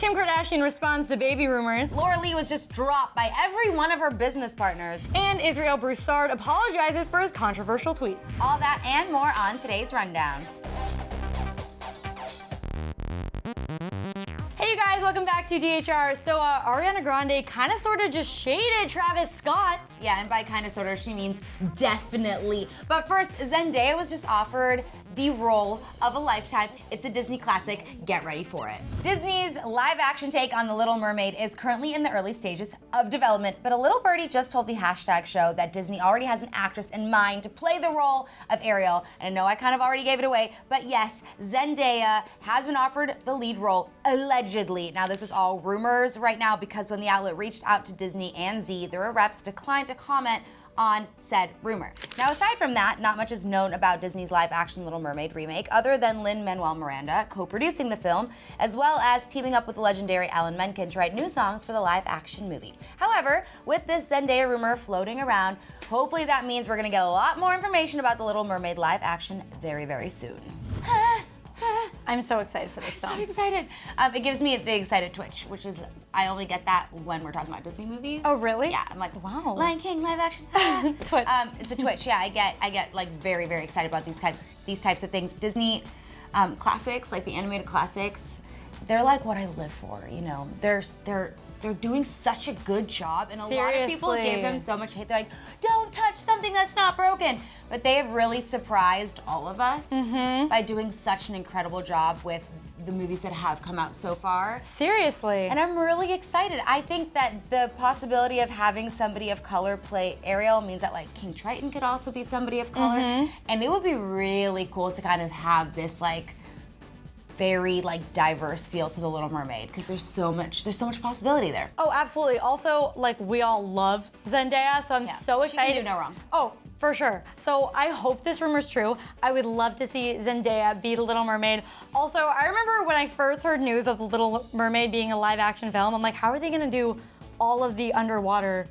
Kim Kardashian responds to baby rumors. Laura Lee was just dropped by every one of her business partners. And Israel Broussard apologizes for his controversial tweets. All that and more on today's rundown. Hey you guys, welcome back to DHR. So Ariana Grande kind of sort of just shaded Travis Scott. Yeah, and by kind of sort of, she means definitely. But first, Zendaya was just offered the role of a lifetime. It's a Disney classic. Get ready for it. Disney's live-action take on The Little Mermaid is currently in the early stages of development, but a little birdie just told the hashtag show that Disney already has an actress in mind to play the role of Ariel. And I know I kind of already gave it away, but yes, Zendaya has been offered the lead role, allegedly. Now, this is all rumors right now because when the outlet reached out to Disney and Z, their reps declined to comment on said rumor. Now, aside from that, not much is known about Disney's live-action Little Mermaid remake other than Lin-Manuel Miranda co-producing the film, as well as teaming up with the legendary Alan Menken to write new songs for the live-action movie. However, with this Zendaya rumor floating around, hopefully that means we're gonna get a lot more information about the Little Mermaid live-action very, very soon. I'm so excited for this film. So excited. It gives me the excited twitch, which is, I only get that when we're talking about Disney movies. Oh, really? Yeah, I'm like, wow. Lion King, live action. Twitch. It's a twitch, yeah. I get like very, very excited about these types of things. Disney classics, like the animated classics, they're like what I live for, you know. They're doing such a good job, and a lot of people gave them so much hate. They're like, don't touch something that's not broken. But they have really surprised all of us by doing such an incredible job with the movies that have come out so far. Seriously. And I'm really excited. I think that the possibility of having somebody of color play Ariel means that like King Triton could also be somebody of color. And it would be really cool to kind of have this like very like diverse feel to The Little Mermaid because there's so much possibility there. Oh, absolutely. Also, like we all love Zendaya, so I'm so excited. She can do no wrong. Oh, for sure. So I hope this rumor's true. I would love to see Zendaya be The Little Mermaid. Also, I remember when I first heard news of The Little Mermaid being a live action film, I'm like, how are they gonna do all of the underwater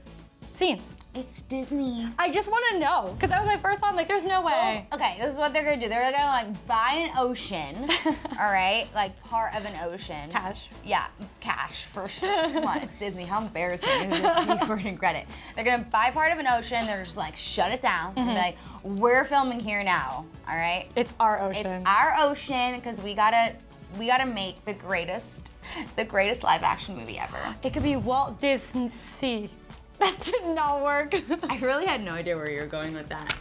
scenes? It's Disney. I just want to know, because that was my first thought. I'm like, there's no way. Well, okay, this is what they're gonna do. They're gonna like buy an ocean, all right, like part of an ocean. Cash. Yeah, cash for sure. Come on, it's Disney. How embarrassing is it for credit? They're gonna buy part of an ocean. They're just like shut it down. And be like, we're filming here now, all right? It's our ocean. It's our ocean because we gotta make the greatest live action movie ever. It could be Walt Disney Sea. That did not work. I really had no idea where you were going with that.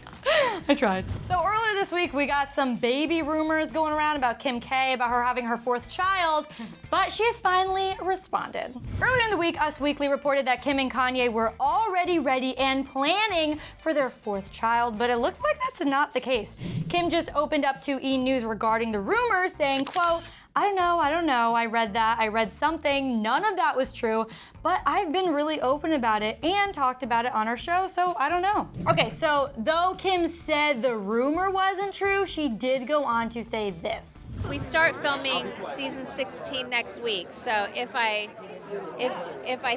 I tried. So earlier this week, we got some baby rumors going around about Kim K, about her having her fourth child, but she has finally responded. Earlier in the week, Us Weekly reported that Kim and Kanye were already ready and planning for their fourth child, but it looks like that's not the case. Kim just opened up to E! News regarding the rumors, saying, quote, I don't know, I read that, I read something, none of that was true, but I've been really open about it and talked about it on our show, so I don't know. Okay, so though Kim said the rumor wasn't true, she did go on to say this. We start filming season 16 next week, so if I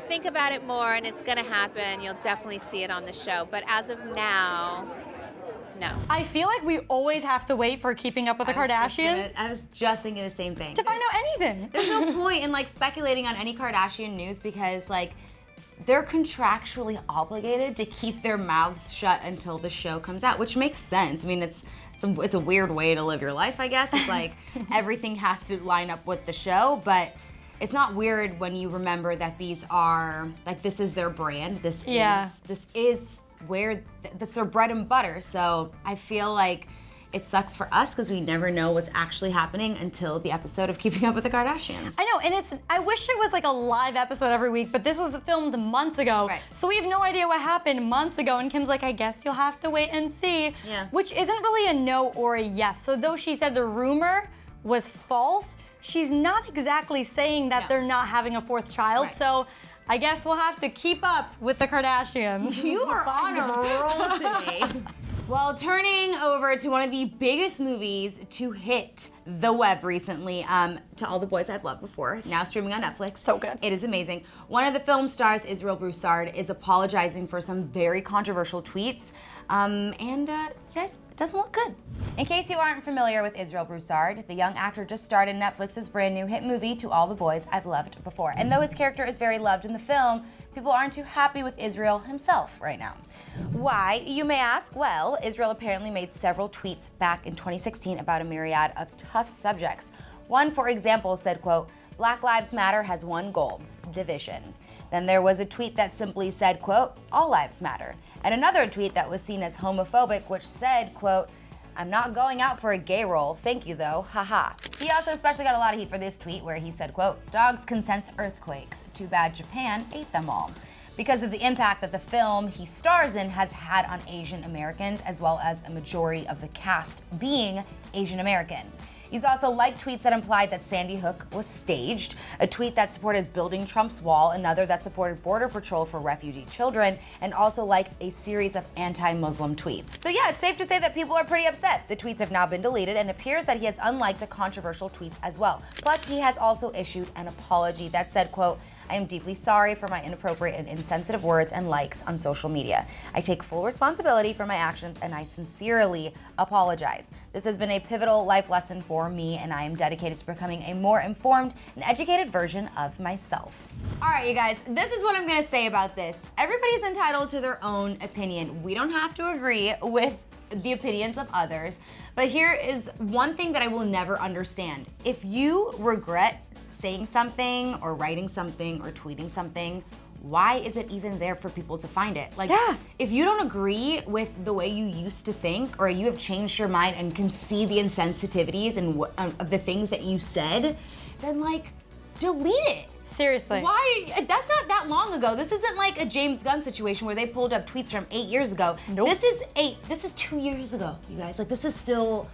think about it more and it's gonna happen, you'll definitely see it on the show, but as of now, no. I feel like we always have to wait for Keeping Up with the Kardashians. I was just thinking the same thing. To find out anything. There's no point in like speculating on any Kardashian news because like they're contractually obligated to keep their mouths shut until the show comes out, which makes sense. I mean, it's a weird way to live your life, I guess. It's like everything has to line up with the show, but it's not weird when you remember that these are like this is their brand. This is where that's their bread and butter. So I feel like it sucks for us because we never know what's actually happening until the episode of Keeping Up with the Kardashians. I know, and I wish it was like a live episode every week, but this was filmed months ago. Right. So we have no idea what happened months ago, and Kim's like, I guess you'll have to wait and see. Yeah. Which isn't really a no or a yes. So though she said the rumor was false, she's not exactly saying that they're not having a fourth child. Right. So I guess we'll have to keep up with the Kardashians. You are on a roll today. Well, turning over to one of the biggest movies to hit the web recently. To All the Boys I've Loved Before, now streaming on Netflix. So good. It is amazing. One of the film stars, Israel Broussard, is apologizing for some very controversial tweets. You guys, it doesn't look good. In case you aren't familiar with Israel Broussard, the young actor just starred in Netflix's brand new hit movie, To All the Boys I've Loved Before. And though his character is very loved in the film, people aren't too happy with Israel himself right now. Why, you may ask? Well, Israel apparently made several tweets back in 2016 about a myriad of tough subjects. One, for example, said, quote, "Black Lives Matter has one goal, division." Then there was a tweet that simply said, quote, "All lives matter." And another tweet that was seen as homophobic, which said, quote, "I'm not going out for a gay role, thank you though, haha." He also especially got a lot of heat for this tweet where he said, quote, "Dogs can sense earthquakes. Too bad Japan ate them all." Because of the impact that the film he stars in has had on Asian Americans, as well as a majority of the cast being Asian American. He's also liked tweets that implied that Sandy Hook was staged, a tweet that supported building Trump's wall, another that supported Border Patrol for refugee children, and also liked a series of anti-Muslim tweets. So yeah, it's safe to say that people are pretty upset. The tweets have now been deleted, and it appears that he has unliked the controversial tweets as well. Plus, he has also issued an apology that said, quote, "I am deeply sorry for my inappropriate and insensitive words and likes on social media. I take full responsibility for my actions and I sincerely apologize. This has been a pivotal life lesson for me and I am dedicated to becoming a more informed and educated version of myself." All right, you guys, this is what I'm gonna say about this. Everybody's entitled to their own opinion. We don't have to agree with the opinions of others, but here is one thing that I will never understand. If you regret saying something or writing something or tweeting something, why is it even there for people to find it? Like, if you don't agree with the way you used to think, or you have changed your mind and can see the insensitivities and of the things that you said, then like, delete it. Seriously. Why? That's not that long ago. This isn't like a James Gunn situation where they pulled up tweets from 8 years ago. Nope. This is 2 years ago, you guys. Like, this is still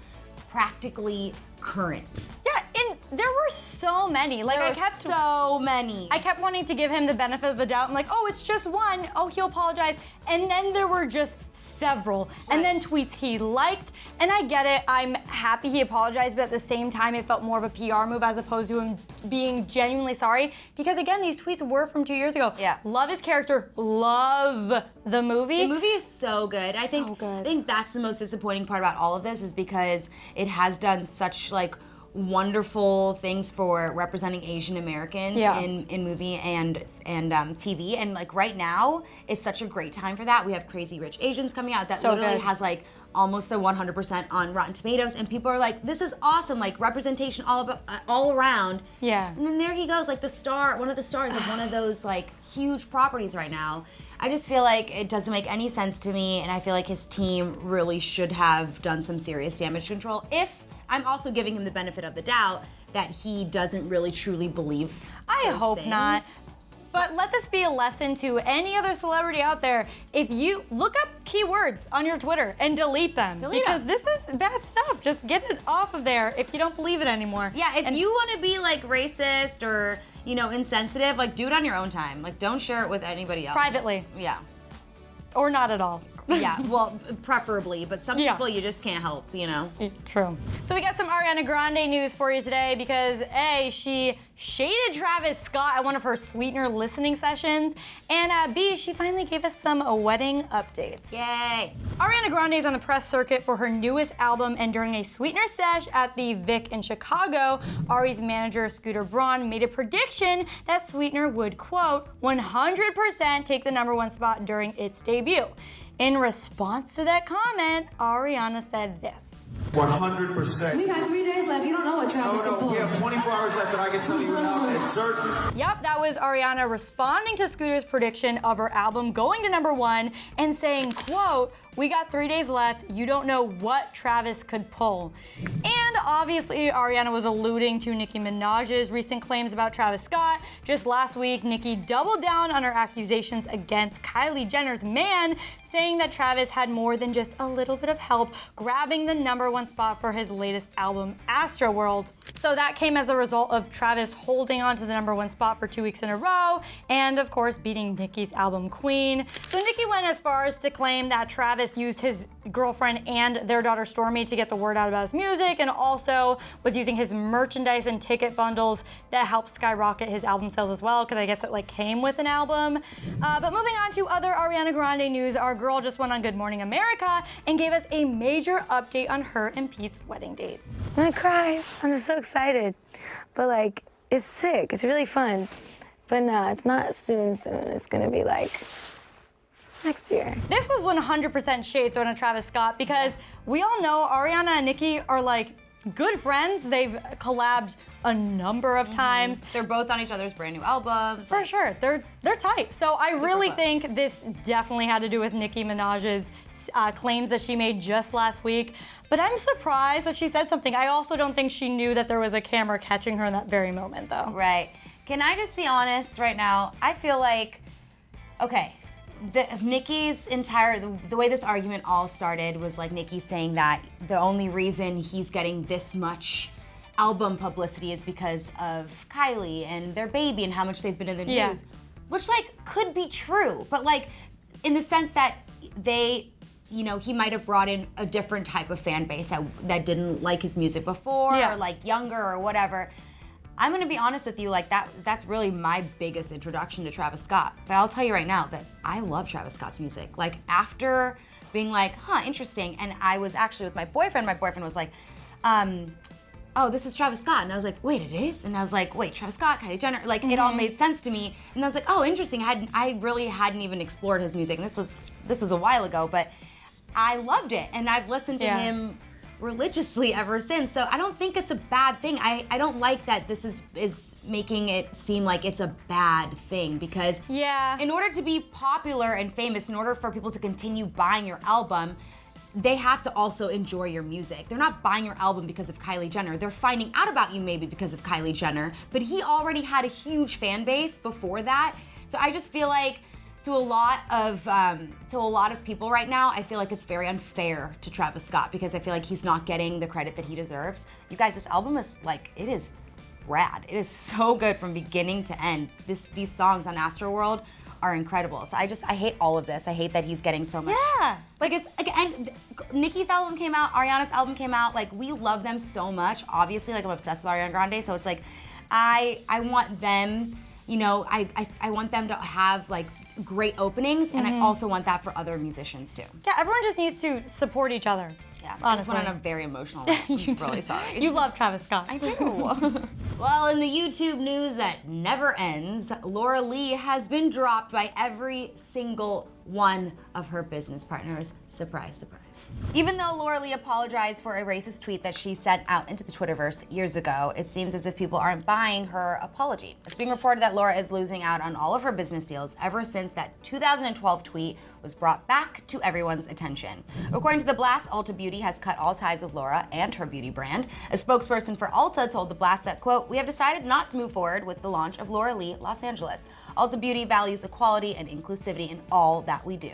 practically current. Yeah, and there were so many. Like, I kept wanting to give him the benefit of the doubt. I'm like, oh, it's just one. Oh, he'll apologize. And then there were just several. And then tweets he liked. And I get it. I'm happy he apologized, but at the same time, it felt more of a PR move as opposed to him being genuinely sorry. Because again, these tweets were from 2 years ago. Yeah. Love his character. Love the movie. The movie is so good. I think that's the most disappointing part about all of this, is because it has done such like wonderful things for representing Asian Americans in movie and TV, and like right now is such a great time for that. We have Crazy Rich Asians coming out that literally has like almost a 100% on Rotten Tomatoes, and people are like, this is awesome, like representation all around. Yeah. And then there he goes, like one of the stars of one of those like huge properties right now. I just feel like it doesn't make any sense to me, and I feel like his team really should have done some serious damage control. If I'm also giving him the benefit of the doubt that he doesn't really truly believe I hope things. not. But let this be a lesson to any other celebrity out there. If you look up keywords on your Twitter and delete them, because this is bad stuff. Just get it off of there if you don't believe it anymore. Yeah, if you want to be like racist or, you know, insensitive, like do it on your own time. Like don't share it with anybody else. Privately. Yeah. Or not at all. Yeah, well, preferably, but some people you just can't help, you know? True. So we got some Ariana Grande news for you today because A, she shaded Travis Scott at one of her Sweetener listening sessions, and B, she finally gave us some wedding updates. Yay! Ariana Grande is on the press circuit for her newest album, and during a Sweetener sesh at the Vic in Chicago, Ari's manager, Scooter Braun, made a prediction that Sweetener would, quote, 100% take the #1 spot during its debut. In response to that comment, Ariana said this. 100%. We got 3 days left. You don't know what Travis can pull. We have 24 hours left that I can tell you now. It's certain. Yep, that was Ariana responding to Scooter's prediction of her album going to #1 and saying, quote, "We got 3 days left. You don't know what Travis could pull." And obviously, Ariana was alluding to Nicki Minaj's recent claims about Travis Scott. Just last week, Nicki doubled down on her accusations against Kylie Jenner's man, saying that Travis had more than just a little bit of help grabbing the #1 spot for his latest album, Astroworld. So that came as a result of Travis holding on to the #1 spot for 2 weeks in a row, and of course beating Nicki's album Queen. So Nicki Nicki went as far as to claim that Travis used his girlfriend and their daughter Stormi to get the word out about his music, and also was using his merchandise and ticket bundles that helped skyrocket his album sales as well, because I guess it like came with an album. But moving on to other Ariana Grande news, our girl just went on Good Morning America and gave us a major update on her and Pete's wedding date. I'm gonna cry. I'm just so excited. But like, it's sick. It's really fun. But no, it's not soon. It's gonna be like next year. This was 100% shade thrown at Travis Scott, because we all know Ariana and Nicki are like good friends. They've collabed a number of times. They're both on each other's brand new albums. For sure, they're tight. So I really think this definitely had to do with Nicki Minaj's claims that she made just last week. But I'm surprised that she said something. I also don't think she knew that there was a camera catching her in that very moment, though. Right. Can I just be honest right now? I feel like, okay, Nicki's entire, the way this argument all started was like Nicki saying that the only reason he's getting this much album publicity is because of Kylie and their baby and how much they've been in the news. Which like could be true, but like in the sense that they, you know, he might have brought in a different type of fan base that didn't like his music before or like younger or whatever. I'm gonna be honest with you, like that's really my biggest introduction to Travis Scott. But I'll tell you right now that I love Travis Scott's music. Like after being like, huh, interesting, and I was actually with my boyfriend was like, oh, this is Travis Scott. And I was like, wait, it is? And I was like, wait, Travis Scott, Kylie Jenner, like it all made sense to me. And I was like, oh, interesting. I really hadn't even explored his music. And this was a while ago, but I loved it. And I've listened to him religiously ever since. So I don't think it's a bad thing. I don't like that this is making it seem like it's a bad thing, because in order to be popular and famous, in order for people to continue buying your album, they have to also enjoy your music. They're not buying your album because of Kylie Jenner. They're finding out about you maybe because of Kylie Jenner, but he already had a huge fan base before that. So I just feel like to a lot of people right now, I feel like it's very unfair to Travis Scott, because I feel like he's not getting the credit that he deserves. You guys, this album is like, it is rad. It is so good from beginning to end. These songs on Astroworld are incredible. So I hate all of this. I hate that he's getting so much. Like and Nicki's album came out, Ariana's album came out. Like we love them so much. Obviously, like I'm obsessed with Ariana Grande. So it's like, I want them, you know, I want them to have like great openings, and I also want that for other musicians too. Yeah, everyone just needs to support each other. Yeah, honestly. I just went on a very emotional rant. I'm really sorry. You love Travis Scott. I do. Well, in the YouTube news that never ends, Laura Lee has been dropped by every single one of her business partners. Surprise, surprise. Even though Laura Lee apologized for a racist tweet that she sent out into the Twitterverse years ago, it seems as if people aren't buying her apology. It's being reported that Laura is losing out on all of her business deals ever since that 2012 tweet was brought back to everyone's attention. According to The Blast, Ulta Beauty has cut all ties with Laura and her beauty brand. A spokesperson for Ulta told The Blast that, quote, "We have decided not to move forward with the launch of Laura Lee Los Angeles. Ulta Beauty values equality and inclusivity in all that we do."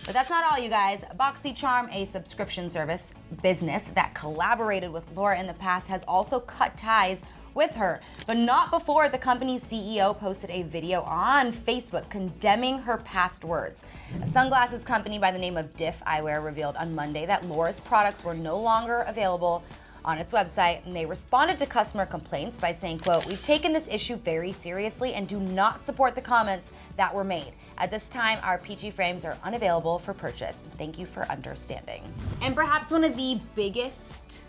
But that's not all, you guys. BoxyCharm, a subscription service business that collaborated with Laura in the past, has also cut ties with her, but not before the company's CEO posted a video on Facebook condemning her past words. A sunglasses company by the name of Diff Eyewear revealed on Monday that Laura's products were no longer available on its website, and they responded to customer complaints by saying, quote, "We've taken this issue very seriously and do not support the comments that were made. At this time, our peachy frames are unavailable for purchase. Thank you for understanding." And perhaps one of the biggest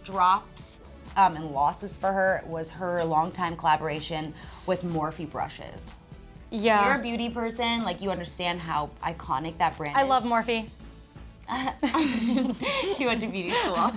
drops and losses for her was her longtime collaboration with Morphe brushes. Yeah. If you're a beauty person, you understand how iconic that brand is. I love Morphe. She went to beauty school.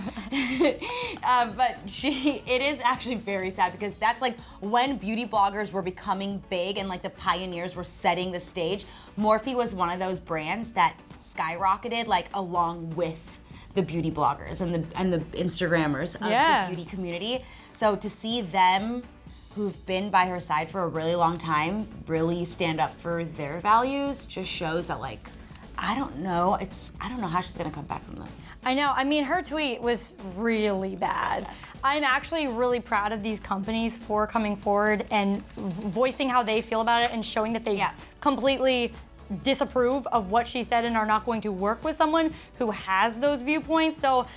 But it is actually very sad, because that's when beauty bloggers were becoming big and the pioneers were setting the stage. Morphe was one of those brands that skyrocketed along with the beauty bloggers and the Instagrammers of the beauty community. So to see them, who've been by her side for a really long time, really stand up for their values, just shows that I don't know how she's gonna come back from this. I know. I mean, her tweet was really bad. I'm actually really proud of these companies for coming forward and voicing how they feel about it and showing that they completely disapprove of what she said and are not going to work with someone who has those viewpoints. So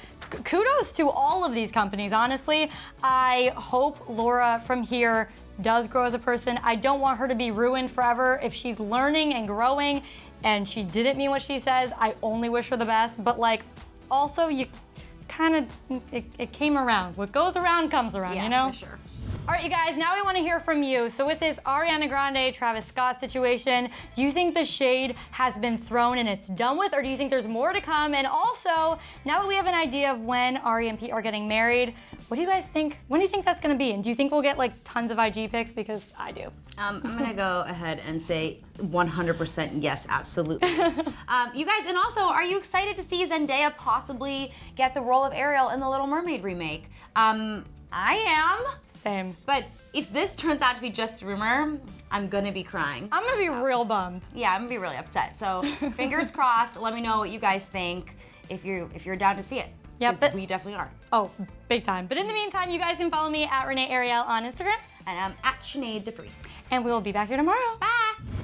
kudos to all of these companies, honestly. I hope Laura from here does grow as a person. I don't want her to be ruined forever. If she's learning and growing and she didn't mean what she says, I only wish her the best. But like, also you kind of, it came around. What goes around comes around, Yeah, you know? for sure. All right, you guys, now we want to hear from you. So with this Ariana Grande, Travis Scott situation, do you think the shade has been thrown and it's done with, or do you think there's more to come? And also, now that we have an idea of when Ari and Pete are getting married, what do you guys think? When do you think that's going to be? And do you think we'll get like tons of IG pics? Because I do. I'm gonna go ahead and say 100% yes, absolutely. You guys, and also, are you excited to see Zendaya possibly get the role of Ariel in the Little Mermaid remake? I am. Same. But if this turns out to be just a rumor, I'm gonna be crying. I'm gonna be real bummed. Yeah, I'm gonna be really upset. So fingers crossed. Let me know what you guys think if you're down to see it. Yeah, 'Cause but we definitely are. Oh, big time. But in the meantime, you guys can follow me at Renee Ariel on Instagram. And I'm at Sinead DeFries. And we will be back here tomorrow. Bye.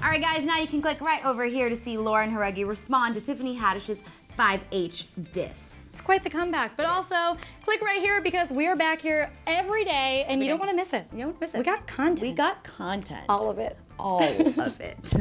All right, guys. Now you can click right over here to see Lauren Haregi respond to Tiffany Haddish's 5H diss. It's quite the comeback. But also, click right here because we are back here every day and you don't want to miss it. You don't miss it. We got content. We got content. All of it. All of it.